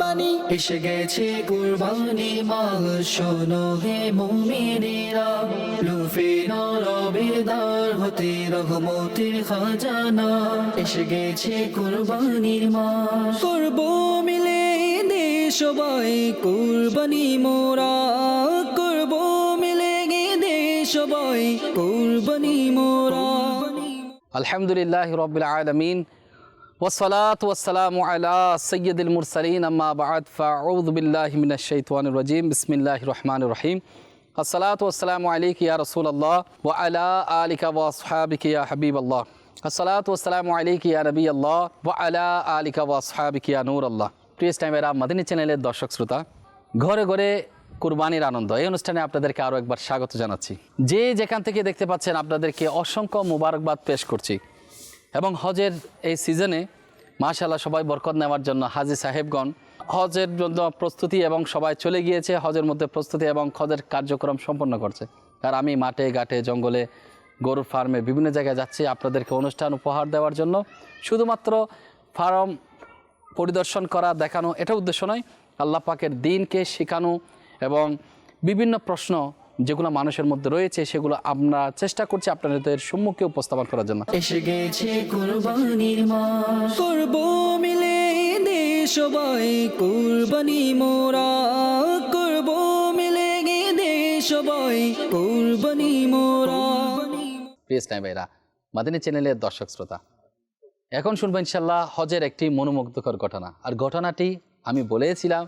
কুরবানি, এসে গেছে কুরবানি মাল, শোনো হে মুমিনেরা, লুফে নরবেদার হতে রহমতের খাজানা, এসে গেছে কুরবানির মাল। করব মিলে দেশ সবাই কুরবানি মোরা, করব মিলে দেশ সবাই কুরবানি মোরা। আলহামদুলিল্লাহি রাব্বিল আলামিন ওয়াসসালাতু ওয়াসসালামু আলা সাইয়্যিদিল মুরসালিন আম্মা বা'দ ফাআউযু বিল্লাহি মিনাশ শাইতানির রাজীম বিসমিল্লাহির রহমানির রহিম আসসালাতু ওয়াসসালামু আলাইকা ইয়া রাসূলুল্লাহ ওয়া আলা আলিকা ওয়া আসহাবিকা ইয়া হাবিবাল্লাহ আসসালাতু ওয়াসসালামু আলাইকা ইয়া নবিয়াল্লাহ ওয়া আলা আলিকা ওয়া আসহাবিকা ইয়া নূরাল্লাহ। প্রিয় ইসলামেরা, মাদানী চ্যানেলের দর্শক শ্রোতা, ঘরে ঘরে কুরবানির আনন্দ এই অনুষ্ঠানে আপনাদেরকে আরও একবার স্বাগত জানাচ্ছি। যে যেখান থেকে দেখতে পাচ্ছেন আপনাদেরকে অসংখ্য মুবারকবাদ পেশ করছি। এবং হজের এই সিজনে মাশাআল্লাহ সবাই বরকত নেওয়ার জন্য হাজী সাহেবগণ হজের জন্য প্রস্তুতি এবং সবাই চলে গিয়েছে হজের মধ্যে প্রস্তুতি এবং হজের কার্যক্রম সম্পন্ন করছে। আর আমি মাঠে ঘাটে জঙ্গলে গরুর ফার্মে বিভিন্ন জায়গায় যাচ্ছি আপনাদেরকে অনুষ্ঠান উপহার দেওয়ার জন্য। শুধুমাত্র ফার্ম পরিদর্শন করা দেখানো এটা উদ্দেশ্য নয়, আল্লাহ পাকের দ্বীনকে শেখানো এবং বিভিন্ন প্রশ্ন যেগুলো মানুষের মধ্যে রয়েছে সেগুলো আমরা চেষ্টা করছি আপনাদের সম্মুখে উপস্থাপন করার জন্য। এসে গেছে কুরবানির মাস, করব মিলে দেশ সবাই কুরবানি মোরা, করব মিলে দেশ সবাই কুরবানি মোরা। প্রিয় ইসলামী ভাইরা, মাদানী চ্যানেলের দর্শক শ্রোতা, এখন শুনবো ইনশাল্লাহ হজের একটি মনোমুগ্ধকর ঘটনা। আর ঘটনাটি আমি বলেছিলাম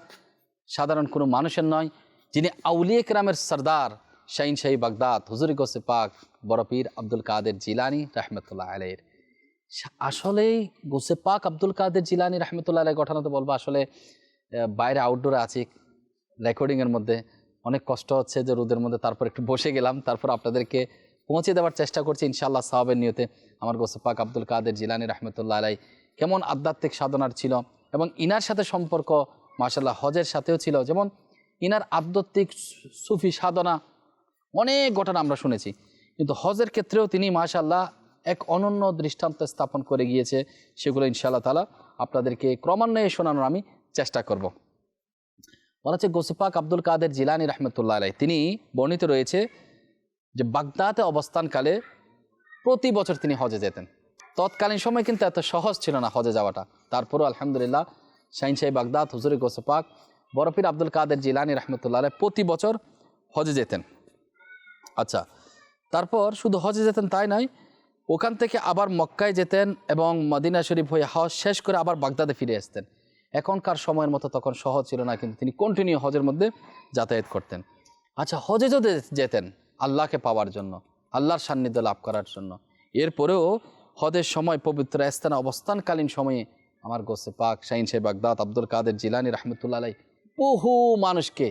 সাধারণ কোনো মানুষের নয়, যিনি আউলিয়া কেরামের সরদার শাহিন শাহী বাগদাদ হুজুর গৌসে পাক বড় পীর আব্দুল কাদের জিলানী রহমতুল্লাহ আলাইহির। আসলেই গৌসে পাক আব্দুল কাদের জিলানী রহমতুল্লাহ আলাইহির ঘটনা তো বলবো, আসলে বাইরে আউটডোরে আছি রেকর্ডিংয়ের মধ্যে, অনেক কষ্ট হচ্ছে যে রোদের মধ্যে, তারপর একটু বসে গেলাম, তারপর আপনাদেরকে পৌঁছে দেওয়ার চেষ্টা করছি ইনশাআল্লাহ সাহাবের নিয়তে। আমার গৌসে পাক আব্দুল কাদের জিলানী রহমতুল্লাহ আলাইহি কেমন আধ্যাত্মিক সাধনার ছিল এবং ইনার সাথে সম্পর্ক মাশাআল্লাহ হজের সাথেও ছিল। যেমন ইনার আধ্যাত্মিক সুফি সাধনা অনেক ঘটনা আমরা শুনেছি, কিন্তু হজের ক্ষেত্রেও তিনি মাশাআল্লাহ এক অনন্য দৃষ্টান্ত স্থাপন করে গিয়েছে। সেগুলো ইনশাআল্লাহ তাআলা আপনাদেরকে ক্রমান্বয়ে শোনানোর আমি চেষ্টা করব। বলা হচ্ছে গৌসে পাক আব্দুল কাদের জিলানী রহমতুল্লাহ আলাইহি, তিনি বর্ণিত রয়েছে যে বাগদাদে অবস্থানকালে প্রতি বছর তিনি হজে যেতেন। তৎকালীন সময় কিন্তু এত সহজ ছিল না হজে যাওয়াটা, তারপরও আলহামদুলিল্লাহ শাহিন শাহী বাগদাদ হুজুর গৌসে পাক বড় পীর আব্দুল কাদের জিলানী রহমতুল্লাহ আলাইহি প্রতি বছর হজে যেতেন। আচ্ছা, তারপর শুধু হজে যেতেন তাই নয়, ওখান থেকে আবার মক্কায় যেতেন এবং মদিনা শরীফ হয়ে হজ শেষ করে আবার বাগদাদে ফিরে আসতেন। এখনকার সময়ের মতো তখন সহজ ছিল না, কিন্তু তিনি কন্টিনিউ হজের মধ্যে যাতায়াত করতেন। আচ্ছা, হজে যদি যেতেন আল্লাহকে পাওয়ার জন্য, আল্লাহর সান্নিধ্য লাভ করার জন্য, এরপরেও হজের সময় পবিত্র স্থানে অবস্থানকালীন সময়ে আমার গৌসে পাক শাহিন শাহী বাগদাদ আব্দুল কাদের জিলানী রহমতুল্লাহ আলাইহি বহু মানুষকে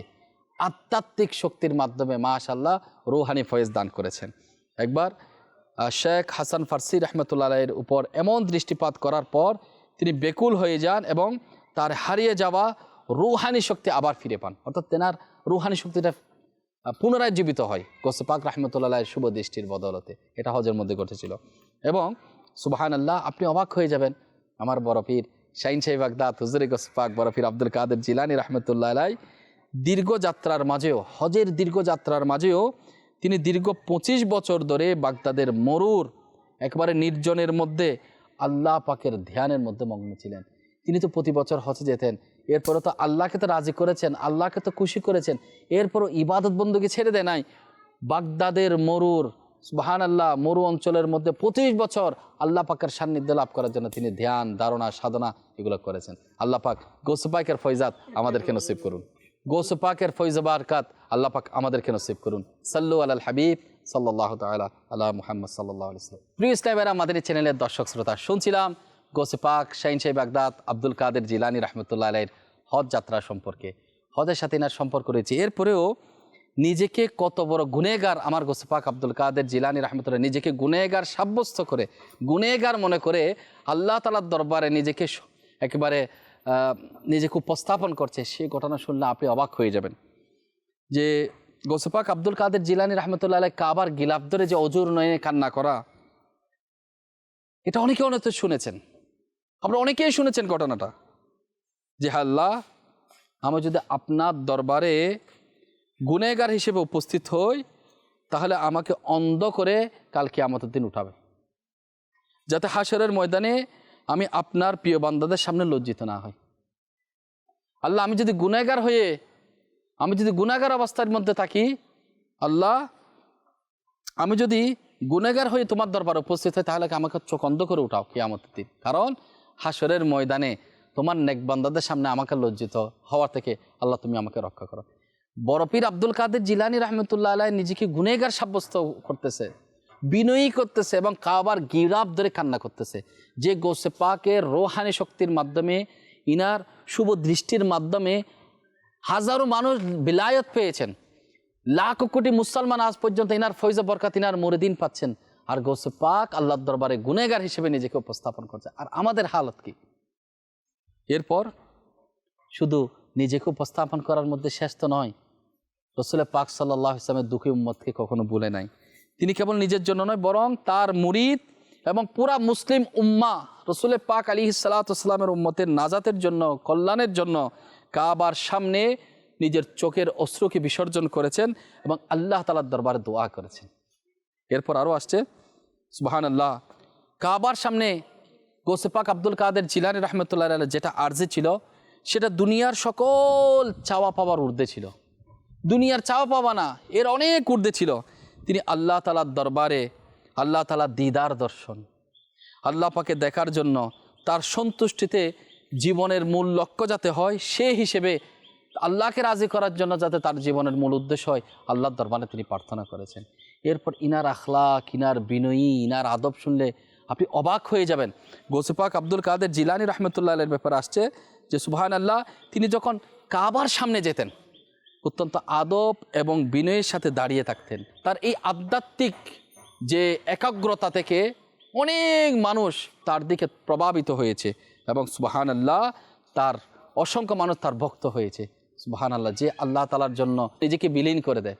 আধ্যাত্মিক শক্তির মাধ্যমে মাশাআল্লাহ রুহানি ফয়েজ দান করেছেন। একবার শেখ হাসান ফারসি রহমতুল্লাহ আলাইহির উপর এমন দৃষ্টিপাত করার পর তিনি বেকুল হয়ে যান এবং তার হারিয়ে যাওয়া রুহানি শক্তি আবার ফিরে পান, অর্থাৎ তেনার রুহানি শক্তিটা পুনরায় জীবিত হয় গৌসে পাক রহমতুল্লাহ আলাইহির শুভ দৃষ্টির বদৌলতে। এটা হজের মধ্যে ঘটেছিল। এবং সুবহানাল্লাহ, আপনি অবাক হয়ে যাবেন, আমার বড় পীর শাহিন শাহী বাগদাদ হুজুর গৌসে পাক বড় পীর আব্দুল কাদের জিলানী রহমতুল্লাহ আলাইহি দীর্ঘ যাত্রার মাঝেও, হজের দীর্ঘ যাত্রার মাঝেও তিনি দীর্ঘ 25 বছর ধরে বাগদাদের মরুর একেবারে নির্জনের মধ্যে আল্লাহ পাকের ধ্যানের মধ্যে মগ্ন ছিলেন। তিনি তো প্রতি বছর হজে যেতেন, এরপরও তো আল্লাহকে তো রাজি করেছেন, আল্লাহকে তো খুশি করেছেন, এরপরও ইবাদত বন্দুকে ছেড়ে দেয় নাই। বাগদাদের মরুর সুবহানাল্লাহ মরু অঞ্চলের মধ্যে 25 বছর আল্লাহ পাকের সান্নিধ্য লাভ করার জন্য তিনি ধ্যান ধারণা সাধনা এগুলো করেছেন। আল্লাহ পাক গৌসে পাকের ফয়জাত আমাদেরকে নসিব করুন, গৌসে পাকের ফয়জ বারকাত আল্লাহ পাক আমাদেরকে নসিব করুন। সাল্লু আলাল হাবিব সাল্লাল্লাহু তাআলা আলা মুহাম্মদ সাল্লাল্লাহু আলাইহি ওয়াসাল্লাম। প্রিয় ইসলামেরা, মাদানী চ্যানেলের দর্শক শ্রোতা, শুনছিলাম গৌসে পাক শাহিন শাহী বাগদাদ আব্দুল কাদের জিলানী রহমতুল্লাহ আলাইহির হজ যাত্রা সম্পর্কে, হজের সাথে এনার সম্পর্ক রয়েছে। এরপরেও নিজেকে কত বড় গুনেগার আমার গৌসে পাক আব্দুল কাদের জিলানী রহমতুল্লাহ নিজেকে গুনেগার সাব্যস্ত করে, গুনেগার মনে করে আল্লাহ তাআলার দরবারে নিজেকে একেবারে নিজেকে উপস্থাপন করছে, সেই ঘটনা শুনলে আপনি অবাক হয়ে যাবেন। যে গৌসে পাক আব্দুল কাদের জিলানী রহমতুল্লাহ আলাইহি কাবার গিলাফ ধরে যে অজুর নয়নে কান্না করা, এটা অনেকে শুনেছেন, আপনারা অনেকেই শুনেছেন ঘটনাটা। যে আল্লাহ আমি যদি আপনার দরবারে গুনেহগার হিসেবে উপস্থিত হই, তাহলে আমাকে অন্ধ করে কাল কিয়ামতের দিন উঠাবে, যাতে হাসরের ময়দানে আমি আপনার প্রিয় বান্দাদের সামনে লজ্জিত না হই। আল্লাহ, আমি যদি গুনাহগার অবস্থার মধ্যে থাকি, আল্লাহ আমি যদি গুনাহগার হয়ে তোমার দরবারে উপস্থিত হই, তাহলে আমাকে চোখ অন্ধ করে উঠাও কিয়ামতের দিন, কারণ হাসরের ময়দানে তোমার নেক বান্দাদের সামনে আমাকে লজ্জিত হওয়ার থেকে আল্লাহ তুমি আমাকে রক্ষা করো। বড় পীর আব্দুল কাদের জিলানী রহমতুল্লাহ আলাইহি নিজেকে গুনাহগার সাব্যস্ত করতেছে, বিনয়ী করতেছে এবং কাবার গিরাব ধরে কান্না করতেছে, যে গৌসে পাকের রোহানি শক্তির মাধ্যমে, ইনার শুভ দৃষ্টির মাধ্যমে হাজারো মানুষ বিলায়ত পেয়েছেন, লাখ কোটি মুসলমান আজ পর্যন্ত ইনার ফয়জা বরকত, ইনার মুরিদিন পাচ্ছেন, আর গৌসে পাক আল্লাহর দরবারে গুনাহগার হিসেবে নিজেকে উপস্থাপন করছে। আর আমাদের হালত কি? এরপর শুধু নিজেকে উপস্থাপন করার মধ্যে শেষ তো নয়, রাসূল পাক সাল্লাল্লাহু আলাইহি ওয়াসাল্লামের দুঃখী উম্মতকে কখনো ভুলে নাই। তিনি কেবল নিজের জন্য নয়, বরং তার মুরিদ এবং পুরা মুসলিম উম্মাহ রাসূল পাক আলাইহিস সালাতু ওয়াস সালামের উম্মতের নাজাতের জন্য, কল্যাণের জন্য কাবার সামনে নিজের চোখের অশ্রুকে বিসর্জন করেছেন এবং আল্লাহ তাআলার দরবারে দোয়া করেছেন। এরপর আরও আসছে সুবহানাল্লাহ, কাবার সামনে গৌসে পাক আব্দুল কাদের জিলানী রহমতুল্লাহ আলাইহি যেটা আরজি ছিল, সেটা দুনিয়ার সকল চাওয়া পাওয়ার ঊর্ধ্বে ছিল। দুনিয়ার চাওয়া পাওয়া না, এর অনেক ঊর্ধ্বে ছিল। তিনি আল্লাহ তাআলার দরবারে আল্লাহ তাআলার দিদার দর্শন, আল্লাহ পাকে দেখার জন্য, তার সন্তুষ্টিতে জীবনের মূল লক্ষ্য যাতে হয়, সে হিসেবে আল্লাহকে রাজি করার জন্য যাতে তার জীবনের মূল উদ্দেশ্য হয়, আল্লাহর দরবারে তিনি প্রার্থনা করেছেন। এরপর ইনার আখলাক, ইনার বিনয়ী, ইনার আদব শুনলে আপনি অবাক হয়ে যাবেন। গৌসে পাক আব্দুল কাদের জিলানী রহমতুল্লাহ আলাইহির ব্যাপারে আসছে যে সুবহানাল্লাহ, তিনি যখন কাবার সামনে যেতেন অত্যন্ত আদব এবং বিনয়ের সাথে দাঁড়িয়ে থাকতেন। তার এই আধ্যাত্মিক যে একাগ্রতা থেকে অনেক মানুষ তার দিকে প্রভাবিত হয়েছে এবং সুবহানাল্লাহ তার অসংখ্য মানুষ তার ভক্ত হয়েছে। সুবহানাল্লাহ, যে আল্লাহ তাআলার জন্য নিজেকে বিলীন করে দেয়,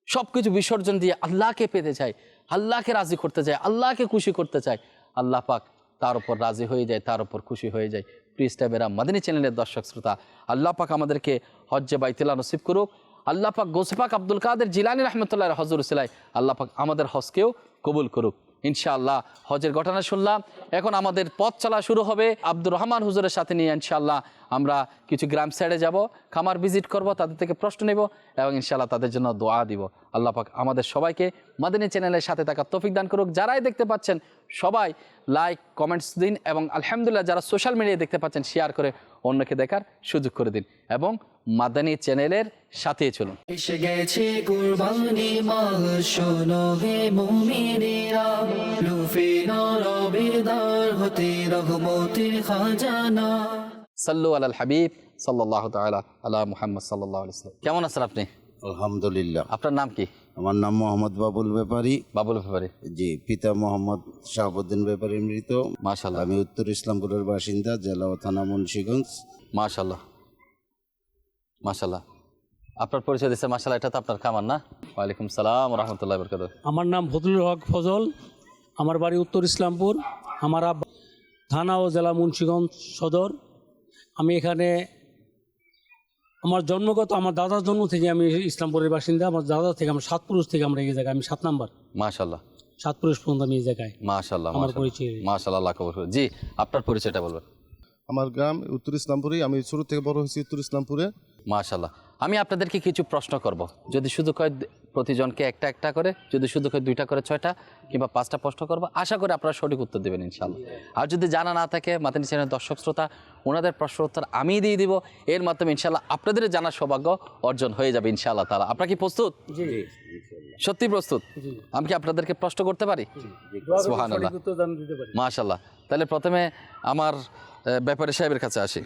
সব কিছু বিসর্জন দিয়ে আল্লাহকে পেতে চায়, আল্লাহকে রাজি করতে চায়, আল্লাহকে খুশি করতে চায়, আল্লাহ পাক তার উপর রাজি হয়ে যায়, তার উপর খুশি হয়ে যায়। প্রিয় সাহেবেরা, মাদানী চ্যানেলের দর্শক শ্রোতা, আল্লাহ পাক আমাদেরকে হজ্জে বাইতুল্লাহ নসিব করুক। আল্লাহ পাক গৌসে পাক আব্দুল কাদের জিলানী রহমতুল্লাহ হজর উসিলায় আল্লাহ পাক আমাদের হজকেও কবুল করুক ইনশাআল্লাহ। হজের ঘটনা শুনলাম, এখন আমাদের পথ চলা শুরু হবে আব্দুর রহমান হুজুরের সাথে নিয়ে। ইনশাআল্লাহ আমরা কিছু গ্রাম সাইডে যাব, খামার ভিজিট করব, তাদের থেকে প্রশ্ন নেব এবং ইনশাআল্লাহ তাদের জন্য দোয়া দিব। আল্লাহ পাক আমাদের সবাইকে মাদানী চ্যানেলের সাথে থাকার তৌফিক দান করুক। যারাই দেখতে পাচ্ছেন সবাই লাইক কমেন্টস দিন এবং আলহামদুলিল্লাহ যারা সোশ্যাল মিডিয়ায় দেখতে পাচ্ছেন শেয়ার করে অন্যকে দেখার সুযোগ করে দিন এবং মাদানী চ্যানেলের সাথে চলুন। এসে গেছে কুরবানির মাস, শোনো হে মুমিনেরা, লুফে নরবের দ্বার হতে রহমতের খাজানা। সাল্লু আলাল হাবিব সাল্লাল্লাহু তাআলা আলা মুহাম্মদ সাল্লাল্লাহু আলাইহি ওয়াসাল্লাম। কেমন আছেন আপনি? আলহামদুলিল্লাহ। আপনার নাম কি? আমার নাম মোহাম্মদ বাবুল ব্যাপারী। বাবুল ব্যাপারী। জি, পিতা মোহাম্মদ শাহাবুদ্দিন ব্যাপারী মৃত। মাশাআল্লাহ। আমি উত্তর ইসলামপুরের বাসিন্দা, জেলা ও থানা মুন্সিগঞ্জ। মাশাআল্লাহ মাশাআল্লাহ। আপনার পরিচয় দিচ্ছে মাশাআল্লাহ, এটা তো আপনার খামার না? ওয়ালাইকুম সালাম ওয়া রাহমাতুল্লাহি ওয়া বারাকাতুহু। আমার নাম ফজলুল হক ফজল, আমার বাড়ি উত্তর ইসলামপুর, আমার থানা ও জেলা মুন্সিগঞ্জ সদর। আমি এখানে আমার জন্মগত, আমার দাদার জন্ম থেকে আমি ইসলামপুরের বাসিন্দা। আমার দাদা থেকে, আমার 7 পুরুষ থেকে আমরা এই জায়গায়, আমি 7 নাম্বার। মাশাআল্লাহ। 7 পুরুষ পর্যন্ত আমি এই জায়গায়। মাশাআল্লাহ আমার পরিচয়। মাশাআল্লাহ, আল্লাহ কবুল করুন। জি, আপনার পরিচয়টা বলবেন। আমার গ্রাম উত্তর ইসলামপুরে, আমি ছোট থেকে বড় হয়েছি উত্তর ইসলামপুরে। মাশাআল্লাহ। আমি আপনাদেরকে কিছু প্রশ্ন করব, যদি শুধু কয় প্রতিজনকে একটা একটা করে, যদি শুধু কয় 2টা করে 6টা কিংবা 5টা প্রশ্ন করব, আশা করি আপনারা সঠিক উত্তর দেবেন ইনশাআল্লাহ। আর যদি জানা না থাকে মাদানী চ্যানেলের দর্শক শ্রোতা, ওনাদের প্রশ্ন উত্তর আমি দিয়ে দিব, এর মাধ্যমে ইনশাআল্লাহ আপনাদের জানার সৌভাগ্য অর্জন হয়ে যাবে ইনশাআল্লাহ তাআলা। আপনারা কি প্রস্তুত? জি, সত্যি প্রস্তুত? আমি কি আপনাদেরকে প্রশ্ন করতে পারি? সুবহানাল্লাহ, মাশাআল্লাহ। তাহলে প্রথমে আমার ব্যাপারী সাহেবের কাছে আসি।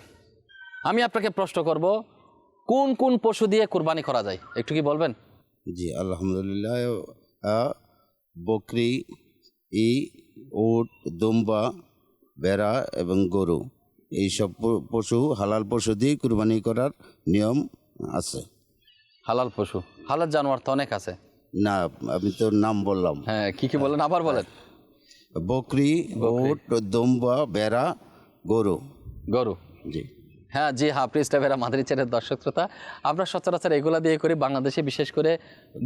আমি আপনাকে প্রশ্ন করব, কোন কোন পশু দিয়ে কুরবানি করা যায় একটু কি বলবেন? জি আলহামদুলিল্লাহ। বকরি, উট, দুম্বা, বেড়া এবং গরু, এইসব পশু হালাল পশু দিয়ে কুরবানি করার নিয়ম আছে। হালাল পশু, হালাল জানোয়ার তো অনেক আছে। না, আমি তো নাম বললাম। হ্যাঁ, কি কি বলেন আবার বলেন। বকরি, উট, দুম্বা, বেড়া, গরু। গরু। জি। হ্যাঁ জি হ্যাঁ, প্রিয় স্টাফেরা, মাদানী চ্যানেলের দর্শক শ্রোতা, আমরা সচরাচর এগুলা দিয়ে করি। বাংলাদেশে বিশেষ করে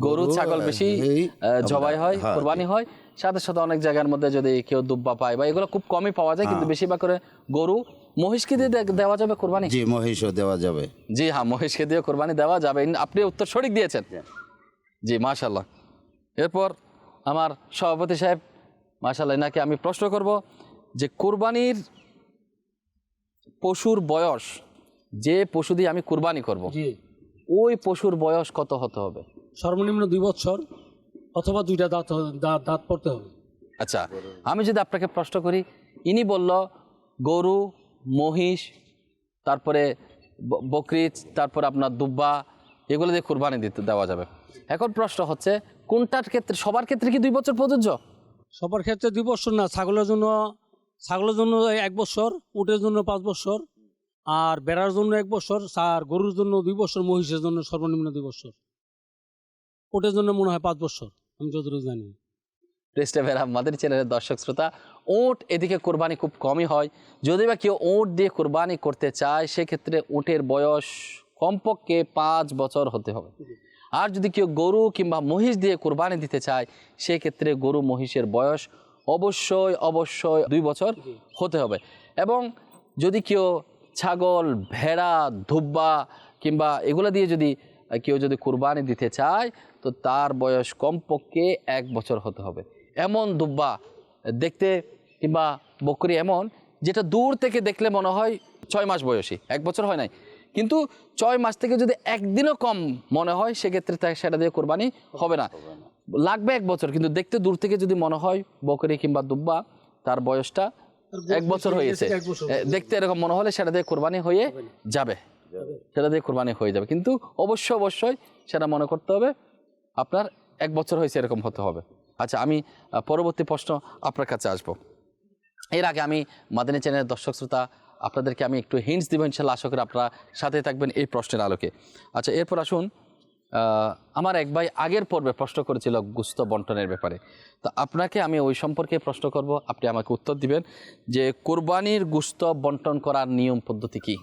গরু ছাগল বেশি জবাই হয়, হ্যাঁ, কোরবানি হয়। সাথে সাথে অনেক জায়গার মধ্যে যদি কেউ দুব্বা পায় বা এগুলো খুব কমই পাওয়া যায়, কিন্তু বেশিরভাগ করে গরু, মহিষকে দিয়ে দেওয়া যাবে কোরবানি। জি, মহিষও দেওয়া যাবে। জি হ্যাঁ, মহিষকে দিয়ে কোরবানি দেওয়া যাবে। আপনি উত্তর সঠিক দিয়েছেন। জি মাশাল্লাহ। এরপর আমার সভাপতি সাহেব, মাশাল্লাহ, নাকি আমি প্রশ্ন করব যে কোরবানির পশুর বয়স, যে পশু দিয়ে আমি কোরবানি করব, জি, ওই পশুর বয়স কত হতে হবে? সর্বনিম্ন 2 বছর অথবা 2টা দাঁত পড়তে হবে। আচ্ছা, আমি যদি আপনাকে প্রশ্ন করি, ইনি বলল গরু, মহিষ, তারপরে বকরি, তারপরে আপনার দুব্বা, এগুলো দিয়ে কোরবানি দেওয়া যাবে। এখন প্রশ্ন হচ্ছে কোনটার ক্ষেত্রে, সবার ক্ষেত্রে কি 2 বছর প্রযোজ্য? সবার ক্ষেত্রে 2 বছর না, ছাগলের জন্য 1 বছর, উটের জন্য 5 বছর, আর বেড়ার জন্য 1 বছর, আর গরুর জন্য 2 বছর, মহিষের জন্য সর্বনিম্ন 2 বছর, উটের জন্য মনে হয় 5 বছর, আমি যতটুকু জানি। প্রেস্টেভেরা মাদানী চ্যানেলের দর্শক শ্রোতা, উট এদিকে কোরবানি খুব কমই হয়। যদি বা কেউ উট দিয়ে কোরবানি করতে চায়, সেক্ষেত্রে উটের বয়স কমপক্ষে 5 বছর হতে হবে। আর যদি কেউ গরু কিংবা মহিষ দিয়ে কোরবানি দিতে চায়, সেক্ষেত্রে গরু মহিষের বয়স অবশ্যই 2 বছর হতে হবে। এবং যদি কেউ ছাগল, ভেড়া, ধুব্বা কিংবা এগুলো দিয়ে কেউ যদি কোরবানি দিতে চায়, তো তার বয়স কমপক্ষে 1 বছর হতে হবে। এমন দুব্বা দেখতে কিংবা বকরি এমন, যেটা দূর থেকে দেখলে মনে হয় 6 মাস বয়সী, 1 বছর হয় নাই, কিন্তু 6 মাস থেকে যদি একদিনও কম মনে হয়, সেক্ষেত্রে সেটা দিয়ে কোরবানি হবে না, লাগবে 1 বছর। কিন্তু দেখতে দূর থেকে যদি মনে হয় বকরি কিংবা দুব্বা তার বয়সটা 1 বছর হয়েছে, দেখতে এরকম মনে হলে সেটা দিয়ে কোরবানি হয়ে যাবে, সেটা দিয়ে কোরবানি হয়ে যাবে। কিন্তু অবশ্যই সেটা মনে করতে হবে আপনার 1 বছর হয়েছে এরকম হতে হবে। আচ্ছা, আমি পরবর্তী প্রশ্ন আপনার কাছে আসব। এর আগে আমি মাদানী চ্যানেলের দর্শক শ্রোতা, আপনাদেরকে আমি একটু হিন্টস দিব, ইনশাল্লাহ আশা করি আপনারা সাথে থাকবেন এই প্রশ্নের আলোকে। আচ্ছা, এরপর আসুন, আমার এক ভাই আগের পর্বে প্রশ্ন করেছিল গোশত বন্টনের ব্যাপারে, তো আপনাকে আমি ওই সম্পর্কে প্রশ্ন করব, আপনি আমাকে উত্তর দিবেন যে কোরবানির গোশত বন্টন করার নিয়ম পদ্ধতি কি?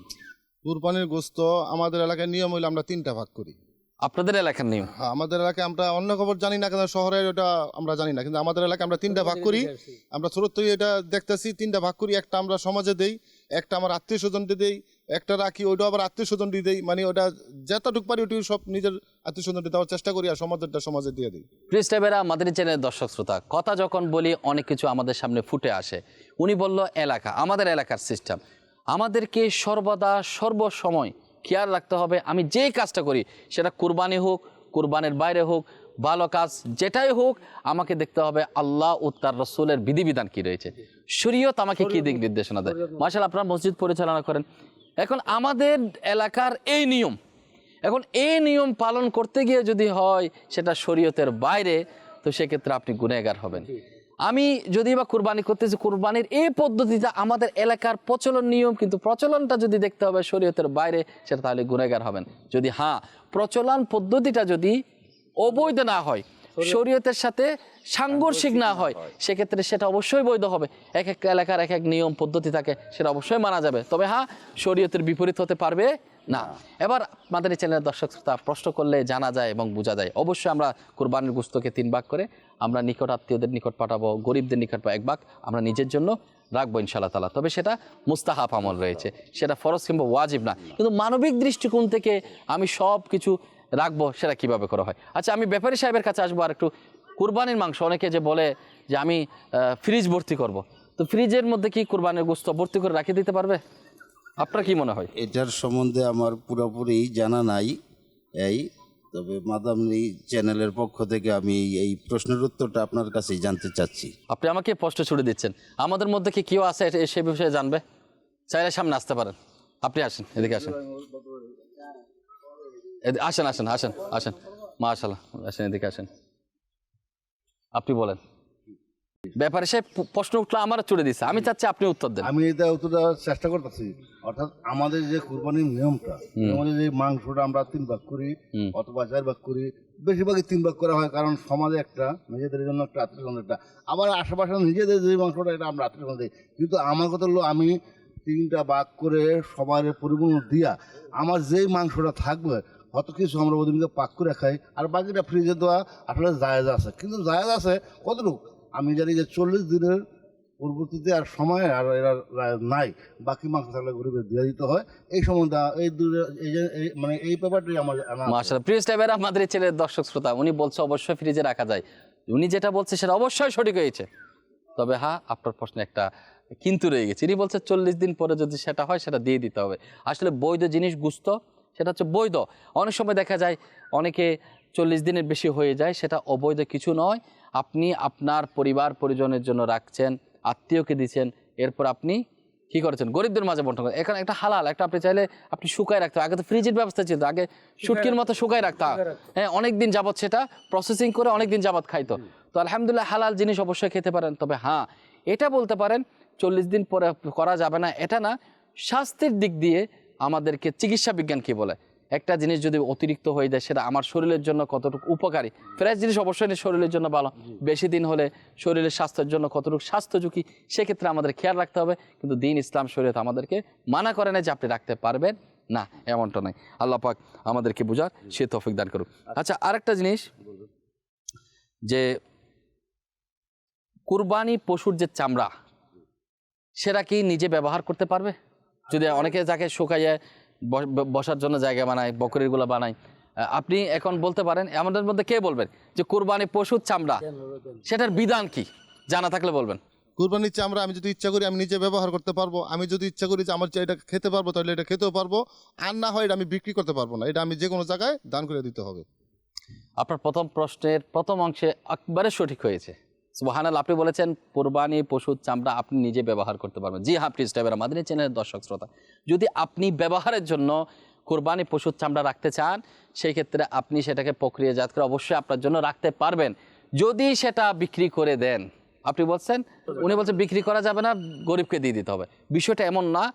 কুরবানির গোস্ত আমাদের এলাকায় নিয়ম হইলে আমরা 3টা ভাগ করি। আপনাদের এলাকার নিয়ম? হ্যাঁ, আমাদের এলাকায় আমরা অন্য খবর জানি না, কেন শহরের ওটা আমরা জানি না, কিন্তু আমাদের এলাকায় আমরা 3টা ভাগ করি। আমরা ছোট থেকে এটা দেখতেছি, 3টা ভাগ করি। একটা আমরা সমাজে দেই, একটা আমার আত্মীয় স্বজনকে দেই, একটা রাখি, ওইটা আবার আত্মীয় স্বজনকে দেই। মানে ওটা যতটুক পারি ওটি সব নিজের আত্মীয় স্বজনকে দেওয়ার চেষ্টা করি, আর সমাজেরটা সমাজে দিয়ে দিই। প্রিস্টাবেরা মাদানী চ্যানেলের দর্শক শ্রোতা, কথা যখন বলি অনেক কিছু আমাদের সামনে ফুটে আসে। উনি বলল এলাকা, আমাদের এলাকার সিস্টেম, আমাদেরকে সর্বদা সর্বসময় খেয়াল রাখতে হবে, আমি যে কাজটা করি সেটা কুরবানি হোক, কুরবানির বাইরে হোক, ভালো কাজ যেটাই হোক, আমাকে দেখতে হবে আল্লাহ ও তার রসুলের বিধিবিধান কি রয়েছে, শরীয়ত আমাকে কি দিক নির্দেশনা দেয়। মাশাআল্লাহ, আপনারা মসজিদ পরিচালনা করেন, এখন আমাদের এলাকার এই নিয়ম, এখন এই নিয়ম পালন করতে গিয়ে যদি হয় সেটা শরীয়তের বাইরে, তো সেক্ষেত্রে আপনি গুনেহগার হবেন। আমি যদি বা কুরবানি করতেছি, কুরবানির এই পদ্ধতিটা আমাদের এলাকার প্রচলন নিয়ম, কিন্তু প্রচলনটা যদি দেখতে হবে শরীয়তের বাইরে, সেটা তাহলে গুনেহগার হবেন। যদি প্রচলন পদ্ধতিটা যদি অবৈধ না হয়, শরীয়তের সাথে সাংঘর্ষিক না হয়, সেক্ষেত্রে সেটা অবশ্যই বৈধ হবে। এক এক এলাকার এক এক নিয়ম পদ্ধতি থাকে, সেটা অবশ্যই মানা যাবে, তবে শরীয়তের বিপরীত হতে পারবে না। এবার মাদানী চ্যানেলের দর্শক শ্রোতা, প্রশ্ন করলে জানা যায় এবং বোঝা যায়। অবশ্যই আমরা কুরবানির গোশতকে 3 ভাগ করে আমরা নিকট আত্মীয়দের নিকট পাঠাবো, গরিবদের নিকট 1 ভাগ আমরা নিজের জন্য রাখবো ইনশাআল্লাহ তাআলা। তবে সেটা মুস্তাহাব আমল রয়েছে, সেটা ফরজ কিংবা ওয়াজিব না। কিন্তু মানবিক দৃষ্টিকোণ থেকে আমি সব কিছু রাখবো, সেটা কিভাবে করা হয়। আচ্ছা, আমি ব্যাপারী সাহেবের কাছে আসবো আর একটু। কুরবানির মাংস অনেকে যে বলে যে আমি ফ্রিজ ভর্তি করব, তো ফ্রিজের মধ্যে কি কুরবানির গোশত ভর্তি করে রাখি দিতে পারবে? আপনার কি মনে হয়? এটার সম্বন্ধে আমার পুরোপুরি জানা নাই। তবে মাদানী চ্যানেলের পক্ষ থেকে আমি এই প্রশ্নের উত্তরটা আপনার কাছেই জানতে চাচ্ছি। আপনি আমাকে প্রশ্ন ছুড়ে দিচ্ছেন, আমাদের মধ্যে কি কেউ আছে সে বিষয়ে জানবে? চাইলে সামনে আসতে পারেন, আপনি আসেন, এদিকে আসেন, আসেন আসেন আসেন আসেন, মাশাআল্লাহ, আসেন, এদিকে আসেন, আপনি বলেন। ব্যাপারে সে প্রশ্ন উঠলো, আমার চুড়ে দিচ্ছে, আমি চাচ্ছি আপনি উত্তর দেন। আমি এটা উত্তরটা চেষ্টা করতেছি। অর্থাৎ আমাদের যে কুরবানির নিয়মটা, আমাদের যে মাংসটা আমরা 3 ভাগ করি অথবা 4 ভাগ করি, বেশিরভাগই 3 ভাগ করা হয়, কারণ সমাজে একটা, নিজেদের জন্য একটা, আত্মীয় স্বজনের একটা, আবার আশেপাশে নিজেদের যে মাংসটা এটা আমরা আত্মীয় স্বজন দিই। কিন্তু আমার কথা হলো, আমি তিনটা ভাগ করে সবার পরিপূর্ণ দিয়া আমার যেই মাংসটা থাকবে কত কিছু আমরা ওদিনকে পাক করে খাই, আর বাকিটা ফ্রিজে দেওয়া আসলে জায়েজ আছে। কিন্তু জায়েজ আছে কতটুকু আমি জানি যে 40 দিনের পরবর্তীতে আর সময় আর এরা নাই, বাকি মাংস থাকলে গরিবের দিয়ে দিতে হয়। এই সম্বন্ধে মানে এই ব্যাপারটাই আমার মাশাআল্লাহ। প্রিয় স্টাইবের আমাদের এই ছেলের দর্শক শ্রোতা উনি বলছে অবশ্যই ফ্রিজে রাখা যায়, উনি যেটা বলছে সেটা অবশ্যই সঠিক হয়েছে। তবে হ্যাঁ, আপনার প্রশ্নে একটা কিন্তু রয়ে গেছে। ইনি বলছে 40 দিন পরে যদি সেটা হয় সেটা দিয়ে দিতে হবে। আসলে বৈধ জিনিস গুস্ত সেটা হচ্ছে বৈধ। অনেক সময় দেখা যায় অনেকে 40 দিনের বেশি হয়ে যায়, সেটা অবৈধ কিছু নয়। আপনি আপনার পরিবার পরিজনের জন্য রাখছেন, আত্মীয়কে দিচ্ছেন, এরপর আপনি কি করেছেন গরিবদের মাঝে বন্টন করেন। এখানে একটা হালাল, একটা আপনি চাইলে আপনি শুকায় রাখতে, আগে তো ফ্রিজের ব্যবস্থা ছিল, আগে শুটকির মতো শুকায় রাখতাম, হ্যাঁ অনেকদিন যাবত সেটা প্রসেসিং করে অনেকদিন যাবত খাইতো। তো আলহামদুলিল্লাহ হালাল জিনিস অবশ্যই খেতে পারেন। তবে হ্যাঁ, এটা বলতে পারেন 40 দিন পরে করা যাবে না, এটা না। স্বাস্থ্যের দিক দিয়ে আমাদেরকে চিকিৎসা বিজ্ঞান কি বলে, একটা জিনিস যদি অতিরিক্ত হয়ে যায় সেটা আমার শরীরের জন্য কতটুকু উপকারী। ফ্রেশ জিনিস অবশ্যই শরীরের জন্য ভালো, বেশি দিন হলে শরীরের স্বাস্থ্যের জন্য কতটুকু স্বাস্থ্য ঝুঁকি, সেক্ষেত্রে আমাদের খেয়াল রাখতে হবে। কিন্তু দিন ইসলাম শরীয়ত আমাদেরকে মানা করে না যে আপনি রাখতে পারবেন না, এমনটা নয়। আল্লাহ পাক আমাদেরকে বুঝার সে তৌফিক দান করুক। আচ্ছা, আরেকটা জিনিস যে কুরবানি পশুর যে চামড়া সেটা কি নিজে ব্যবহার করতে পারবে? যদি অনেকে যাকে শুকাইয়ে বসার জন্য জায়গা বানায়, বকরিগুলো বানায়, আপনি এখন বলতে পারেন আমাদের মধ্যে কে বলবেন যে কুরবানি পশুর চামড়া সেটার বিধান কি, জানা থাকলে বলবেন। কুরবানির চামড়া আমি যদি ইচ্ছা করি আমি নিজে ব্যবহার করতে পারবো। আমি যদি ইচ্ছা করি যে আমার এটা খেতে পারবো তাহলে এটা খেতেও পারবো, আর না হয় এটা আমি বিক্রি করতে পারবো না, এটা আমি যে কোনো জায়গায় দান করে দিতে হবে। আপনার প্রথম প্রশ্নের প্রথম অংশে একবারে সঠিক হয়েছে, সুবহানাল্লাহ। আপনি বলেছেন কুরবানি পশুর চামড়া আপনি নিজে ব্যবহার করতে পারবেন। জি হ্যাঁ, প্লিজ টাইবার মাদানী চ্যানেলের দর্শক শ্রোতা, যদি আপনি ব্যবহারের জন্য কুরবানি পশুর চামড়া রাখতে চান, সেই ক্ষেত্রে আপনি সেটাকে প্রক্রিয়াজাত করে অবশ্যই আপনার জন্য রাখতে পারবেন। যদি সেটা বিক্রি করে দেন, আপনি বলছেন, উনি বলছেন বিক্রি করা যাবে না, গরিবকে দিয়ে দিতে হবে। বিষয়টা এমন না।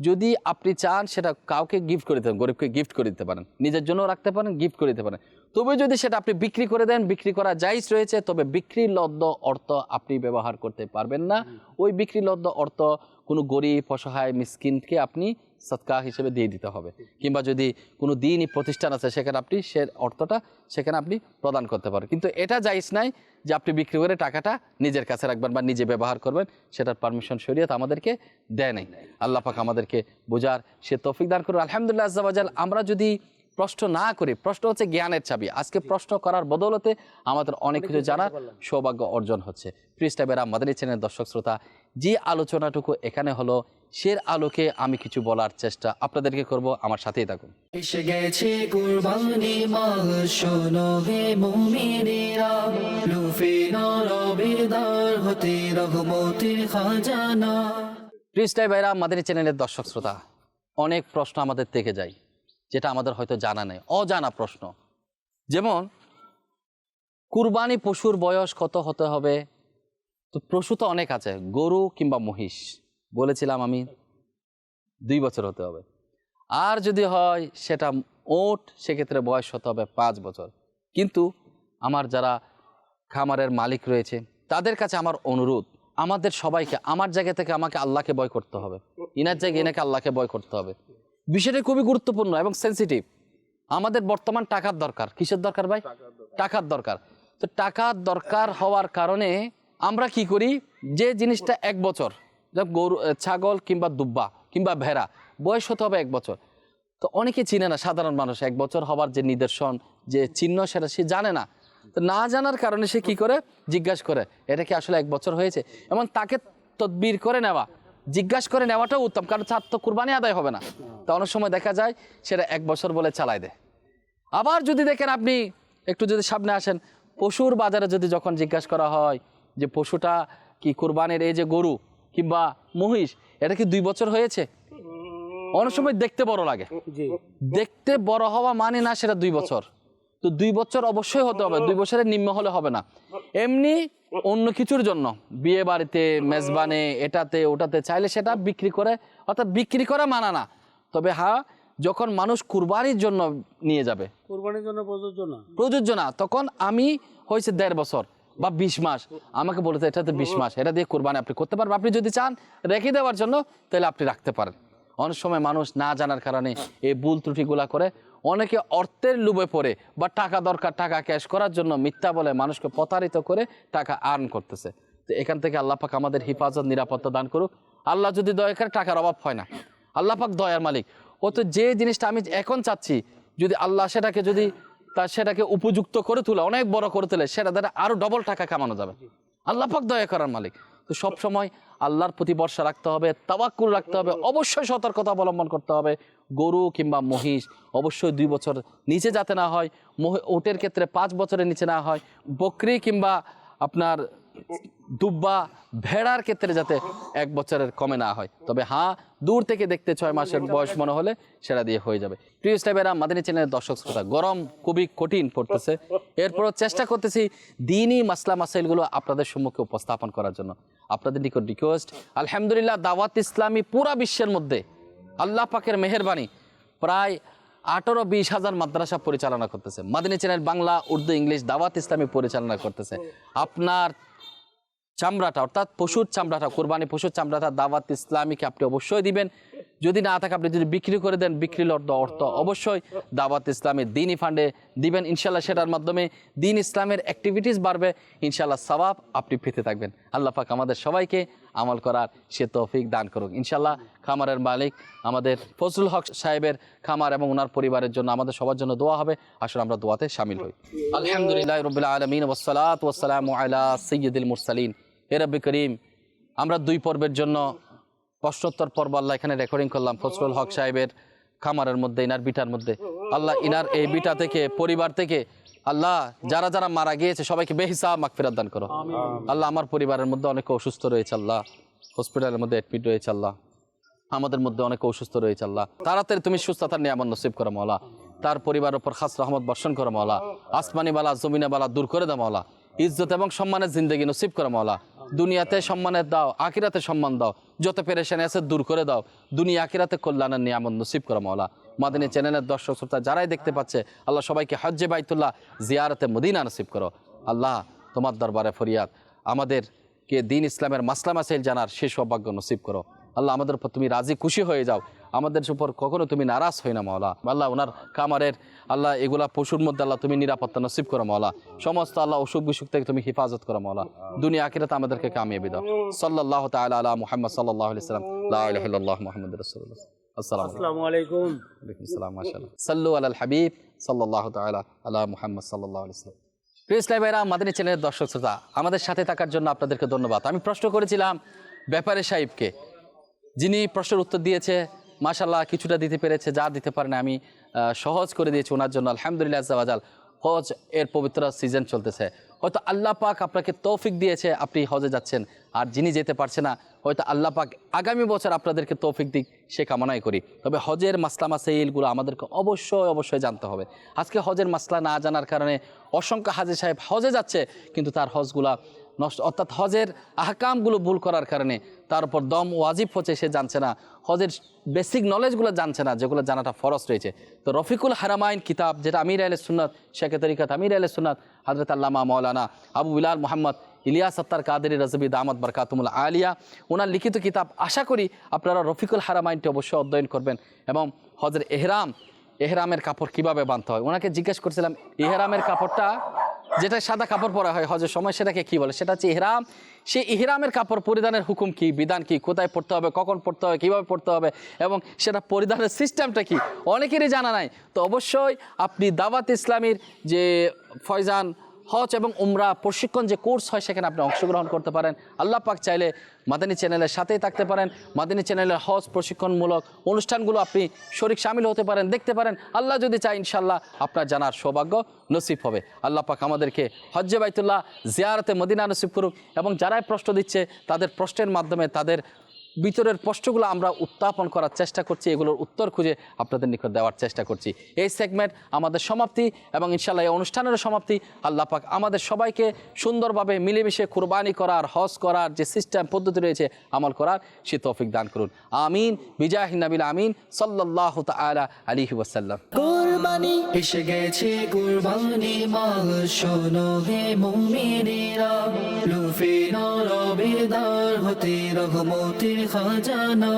যদি আপনি চান সেটা কাউকে গিফট করে দিতে পারেন, গরিবকে গিফট করে দিতে পারেন, নিজের জন্য রাখতে পারেন, গিফট করে দিতে পারেন। তবে যদি সেটা আপনি বিক্রি করে দেন, বিক্রি করা জায়েজ রয়েছে, তবে বিক্রির লব্ধ অর্থ আপনি ব্যবহার করতে পারবেন না। ওই বিক্রি লব্ধ অর্থ কোনো গরিব অসহায় মিসকিনকে আপনি সদকা হিসেবে দিয়ে দিতে হবে, কিংবা যদি কোনো দিনই প্রতিষ্ঠান আছে সেখানে আপনি সে অর্থটা সেখানে আপনি প্রদান করতে পারেন। কিন্তু এটা জায়েজ নাই যে আপনি বিক্রি করে টাকাটা নিজের কাছে রাখবেন বা নিজে ব্যবহার করবেন, সেটার পারমিশন শরীয়ত আমাদেরকে দেয় নাই। আল্লাহ পাক আমাদেরকে বোঝার সে তৌফিক দান করুন। আলহামদুলিল্লাহ আজ্জা ওয়া জাল, আমরা যদি প্রশ্ন না করি, প্রশ্ন হচ্ছে জ্ঞানের চাবি, আজকে প্রশ্ন করার বদৌলতে আমাদের অনেক কিছু জানার সৌভাগ্য অর্জন হচ্ছে। প্রিয় টাইবেরা মাদানী চ্যানেলের দর্শক শ্রোতা, যে আলোচনাটুকু এখানে হলো সের আলোকে আমি কিছু বলার চেষ্টা আপনাদেরকে করব, আমার সাথেই থাকুন। এসে গেছে কুরবানি মাহ, শোনো হে মুমিনেরা, লুফে নাও বেদার হতে রহমতের খাজানা। প্রিয় টাইবেরা মাদানী চ্যানেলের দর্শক শ্রোতা, অনেক প্রশ্ন আমাদের থেকে যায় যেটা আমাদের হয়তো জানা নেই, অজানা প্রশ্ন। যেমন কুরবানি পশুর বয়স কত হতে হবে? তো পশু তো অনেক আছে, গরু কিংবা মহিষ বলেছিলাম আমি 2 বছর হতে হবে, আর যদি হয় সেটা ওট সেক্ষেত্রে বয়স হতে হবে 5 বছর। কিন্তু আমার যারা খামারের মালিক রয়েছে তাদের কাছে আমার অনুরোধ, আমাদের সবাইকে আমার জায়গা থেকে আমাকে আল্লাহকে ভয় করতে হবে, ইনার জায়গায় ইনাকে আল্লাহকে ভয় করতে হবে। বিষয়টা খুবই গুরুত্বপূর্ণ এবং সেন্সিটিভ। আমাদের বর্তমান টাকার দরকার। কিসের দরকার ভাই? টাকার দরকার। তো টাকার দরকার হওয়ার কারণে আমরা কি করি, যে জিনিসটা 1 বছর, গরু ছাগল কিংবা দুব্বা কিংবা ভেড়া বয়স হতে হবে 1 বছর, তো অনেকে চিনে না, সাধারণ মানুষ 1 বছর হবার যে নিদর্শন যে চিহ্ন সেটা সে জানে না। তো না জানার কারণে সে কি করে, জিজ্ঞাসা করে এটা কি আসলে 1 বছর হয়েছে, এবং তাকে তদবির করে নেওয়া, জিজ্ঞাসা করে নেওয়াটাও উত্তম, কারণ তার তো কুরবানি আদায় হবে না। তো অনেক সময় দেখা যায় সেটা 1 বছর বলে চালায় দেয়। আবার যদি দেখেন, আপনি একটু যদি সামনে আসেন, পশুর বাজারে যদি যখন জিজ্ঞাসা করা হয় যে পশুটা কি কুরবানির, এই যে গরু কিংবা মহিষ, এটা কি 2 বছর হয়েছে, অনেক সময় দেখতে বড় লাগে। দেখতে বড় হওয়া মানে না সেটা 2 বছর। তো 2 বছর অবশ্যই হতে হবে, 2 বছরের নিম্ন হলে হবে না। এমনি অন্য কিছুর জন্য বিয়ে বাড়িতে, মেজবানে, এটাতে ওটাতে চাইলে সেটা বিক্রি করে, অর্থাৎ বিক্রি করা মানা না। তবে হ্যাঁ, যখন মানুষ কুরবানির জন্য নিয়ে যাবে, কুরবানির জন্য প্রযোজ্য না, তখন আমি হয়েছে 1.5 বছর, বা 20 মাস, আমাকে বলেছে এটা তো 20 মাস, এটা দিয়ে কোরবানি আপনি করতে পারবেন। আপনি যদি চান রেখে দেওয়ার জন্য তাহলে আপনি রাখতে পারেন। অনেক সময় মানুষ না জানার কারণে এই ভুল ত্রুটিগুলা করে, অনেকে অর্থের লোভে পড়ে বা টাকা দরকার, টাকা ক্যাশ করার জন্য মিথ্যা বলে মানুষকে প্রতারিত করে টাকা আর্ন করতেছে। তো এখান থেকে আল্লাহ পাক আমাদের হিফাজত নিরাপত্তা দান করুক। আল্লাহ যদি দয়া করে টাকার অভাব হয় না, আল্লাহ পাক দয়ার মালিক। ও তো যে জিনিসটা আমি এখন চাচ্ছি, যদি আল্লাহ সেটাকে উপযুক্ত করে তোলে, অনেক বড় করে তোলে, সেটা দ্বারা আরো ডবল টাকা কামানো যাবে। আল্লাহ পাক দয়া করার মালিক। তো সব সময় আল্লাহর প্রতি ভরসা রাখতে হবে, তাওয়াক্কুল রাখতে হবে, অবশ্যই সতর্কতা অবলম্বন করতে হবে। গরু কিংবা মহিষ অবশ্যই 2 বছর নিচে যাতে না হয়, উটের ক্ষেত্রে 5 বছরের নিচে না হয়, বকরি কিংবা আপনার দুব্বা ভেড়ার ক্ষেত্রে যাতে 1 বছরের কমে না হয়। তবে হ্যাঁ, দূর থেকে দেখতে 6 মাসের বয়স মনে হলে সেটা দিয়ে হয়ে যাবে। প্রিয় ইসলামেরা, মাদানী চ্যানেলের দর্শক শ্রোতা, গরম খুবই কঠিন পড়তেছে, এরপরও চেষ্টা করতেছি দ্বীনি মাসলা মাসাইলগুলো আপনাদের সম্মুখে উপস্থাপন করার জন্য। আপনাদের নিকট রিকোয়েস্ট, আলহামদুলিল্লাহ দাওয়াত ইসলামী পুরা বিশ্বের মধ্যে আল্লাহ পাকের মেহেরবানি প্রায় 18-20 হাজার মাদ্রাসা পরিচালনা করতেছে। মাদানী চ্যানেল বাংলা, উর্দু, ইংলিশ দাওয়াত ইসলামী পরিচালনা করতেছে। আপনার চামড়াটা, অর্থাৎ পশুর চামড়াটা, কোরবানি পশুর চামড়াটা দাওয়াত ইসলামীকে আপনি অবশ্যই দিবেন। যদি না থাকে, আপনি যদি বিক্রি করে দেন, বিক্রির অর্থ অবশ্যই দাওয়াত ইসলামের দ্বীনি ফান্ডে দিবেন। ইনশাল্লাহ সেটার মাধ্যমে দ্বীন ইসলামের অ্যাক্টিভিটিস বাড়বে, ইনশাল্লাহ সওয়াব আপনি পেতে থাকবেন। আল্লাহ পাক আমাদের সবাইকে আমল করার সে তৌফিক দান করুক। ইনশাল্লাহ খামারের মালিক আমাদের ফজলুল হক সাহেবের খামার এবং ওনার পরিবারের জন্য, আমাদের সবার জন্য দোয়া হবে। আসলে আমরা দোয়াতে শামিল হই। আলহামদুলিল্লাহ রাব্বিল আলামিন ওয়াসসালাতু ওয়াসসালামু আলা সাইয়্যিদিল মুরসালিন। হে রব্বি করিম, আমরা 2 পর্বের জন্য প্রশ্নোত্তর পর্ব আল্লাহ এখানে রেকর্ডিং করলাম ফজলুল হক সাহেবের খামারের মধ্যে, ইনার বিটার মধ্যে। আল্লাহ ইনার এই বিটা থেকে, পরিবার থেকে আল্লাহ যারা যারা মারা গিয়েছে সবাইকে বেহিসাব মাগফিরাত দান করো। আল্লাহ আমার পরিবারের মধ্যে অনেকে অসুস্থ রয়েছে, আল্লাহ হসপিটালের মধ্যে অ্যাডমিট রয়েছে, আল্লাহ আমাদের মধ্যে অনেকে অসুস্থ রয়েছে, আল্লাহ তাড়াতাড়ি তুমি সুস্থতার নিয়ামত নসিব করো মাওলা। তার পরিবারের উপর খাস রহমত বর্ষণ করো মাওলা। আসমানি বালা জমিনে বালা দূর করে দাও মাওলা। ইজ্জত এবং সম্মানের জিন্দগি নসিব করো মাওলা। দুনিয়াতে সম্মানের দাও, আখিরাতে সম্মান দাও। যত পেরেশানি আছে দূর করে দাও। দুনিয়া আখিরাতে কল্যাণের নিয়ামত নসিব করো মাওলা। মাদানী চ্যানেলের দর্শক শ্রোতা যারাই দেখতে পাচ্ছে, আল্লাহ সবাইকে হজ্জে বাইতুল্লাহ জিয়ারতে মদিনা নসিব করো। আল্লাহ তোমার দরবারে ফরিয়াদ, আমাদেরকে দ্বীন ইসলামের মাসলা মাসাইল জানার শেষ সৌভাগ্য নসিব করো। আল্লাহ আমাদের উপর তুমি রাজি খুশি হয়ে যাও, আমাদের উপর কখনো তুমি নারাজ হই না মাওলা। আল্লাহ ওনার খামারের আল্লাহ এগুলা পশুর মধ্যে আল্লাহ তুমি নিরাপত্তা নসিব করো মাওলা। সমস্ত আল্লাহ অসুখ বিসুখ থেকে তুমি হিফাজত করো মাওলা। দুনিয়া আখিরাতে আমাদেরকে কামিয়াবি দাও। সাল্লাল্লাহু তাআলা আলা মুহাম্মদ সাল্লাল্লাহু আলাইহি ওয়াসাল্লাম। লা ইলাহা ইল্লাল্লাহু মুহাম্মাদুর রাসূলুল্লাহ। আসসালামু আলাইকুম। ওয়ালাইকুম আসসালাম। মাশাআল্লাহ। সাল্লু আলাল হাবিব সাল্লাল্লাহু তাআলা আলা মুহাম্মদ সাল্লাল্লাহু আলাইহি ওয়াসাল্লাম। প্রিয় ইসলামী ভাইরা, মাদানী চ্যানেলের দর্শক শ্রোতা, আমাদের সাথে থাকার জন্য আপনাদেরকে ধন্যবাদ। আমি প্রশ্ন করেছিলাম ব্যাপারী সাহেবকে, যিনি প্রশ্নের উত্তর দিয়েছে, মাশাআল্লাহ কিছুটা দিতে পেরেছে, যা দিতে পারেন আমি সহজ করে দিয়েছি ওনার জন্য। আলহামদুলিল্লাহ আজ্জা ওয়াজাল। হজ এর পবিত্র সিজন চলতেছে, হয়তো আল্লাহ পাক আপনাকে তৌফিক দিয়েছে, আপনি হজে যাচ্ছেন। আর যিনি যেতে পারছে না, হয়তো আল্লাহ পাক আগামী বছর আপনাদেরকে তৌফিক দিক, সে কামনাই করি। তবে হজের মাসলা মাসাইলগুলো আমাদেরকে অবশ্যই জানতে হবে। আজকে হজের মাসলা না জানার কারণে অসংখ্য হাজী সাহেব হজে যাচ্ছে, কিন্তু তার হজগুলা নষ্ট, অর্থাৎ হজের আহকামগুলো ভুল করার কারণে তার উপর দম ওয়াজিব হচ্ছে, সে জানছে না, হজের বেসিক নলেজগুলো জানছে না, যেগুলো জানাটা ফরজ রয়েছে। তো রফিকুল হারামাইন কিতাব, যেটা আমির আহলে সুন্নাত শেখ তরিকাত আমির আহলে সুন্নাত হযরত আল্লামা মাওলানা আবু বিলাল মোহাম্মদ ইলিয়াস আত্তার কাদেরী রাজবি দামাত বারকাতুমুল আলিয়া, ওনার লিখিত কিতাব। আশা করি আপনারা রফিকুল হারামাইনটি অবশ্যই অধ্যয়ন করবেন। এবং হজের এহরামের কাপড় কিভাবে বাঁধতে হয়, ওনাকে জিজ্ঞেস করছিলাম, এহরামের কাপড়টা যেটা সাদা কাপড় পরা হয় হজের সময়, সেটাকে কি বলে? সেটা হচ্ছে ইহরাম। সেই ইহরামের কাপড় পরিধানের হুকুম কি, বিধান কি, কোথায় পড়তে হবে, কখন পড়তে হবে, কীভাবে পড়তে হবে, এবং সেটা পরিধানের সিস্টেমটা কি, অনেকেরই জানা নাই। তো অবশ্যই আপনি দাওয়াত ইসলামীর যে ফয়জান হজ এবং উমরা প্রশিক্ষণ যে কোর্স হয়, সেখানে আপনি অংশগ্রহণ করতে পারেন। আল্লাহ পাক চাইলে মাদানী চ্যানেলের সাথেই থাকতে পারেন। মাদানী চ্যানেলের হজ প্রশিক্ষণমূলক অনুষ্ঠানগুলো আপনি শরীক শামিল হতে পারেন, দেখতে পারেন। আল্লাহ যদি চায় ইনশাল্লাহ আপনার জানার সৌভাগ্য নসিব হবে। আল্লাহ পাক আমাদেরকে হজ্জে বাইতুল্লাহ জিয়ারতে মদিনা নসিব করুক। এবং যারাই প্রশ্ন দিচ্ছে, তাদের প্রশ্নের মাধ্যমে তাদের ভিতরের প্রশ্নগুলো আমরা উত্থাপন করার চেষ্টা করছি, এগুলোর উত্তর খুঁজে আপনাদের নিকট দেওয়ার চেষ্টা করছি। এই সেগমেন্ট আমাদের সমাপ্তি, এবং ইনশাল্লাহ এই অনুষ্ঠানেরও সমাপ্তি। আল্লাহ পাক আমাদের সবাইকে সুন্দরভাবে মিলেমিশে কুরবানি করার, হজ করার যে সিস্টেম পদ্ধতি রয়েছে, আমল করার সে তৌফিক দান করুন। আমিন বিজাহি নবিল আমিন সাল্লাল্লাহু তাআলা আলাইহি ওয়াসাল্লাম। কুরবানি এসে গেছে কুরবানি মাস শোনো হে মুমিনেরা লুফে নাও রবেদার হতে রহমতের খাজানা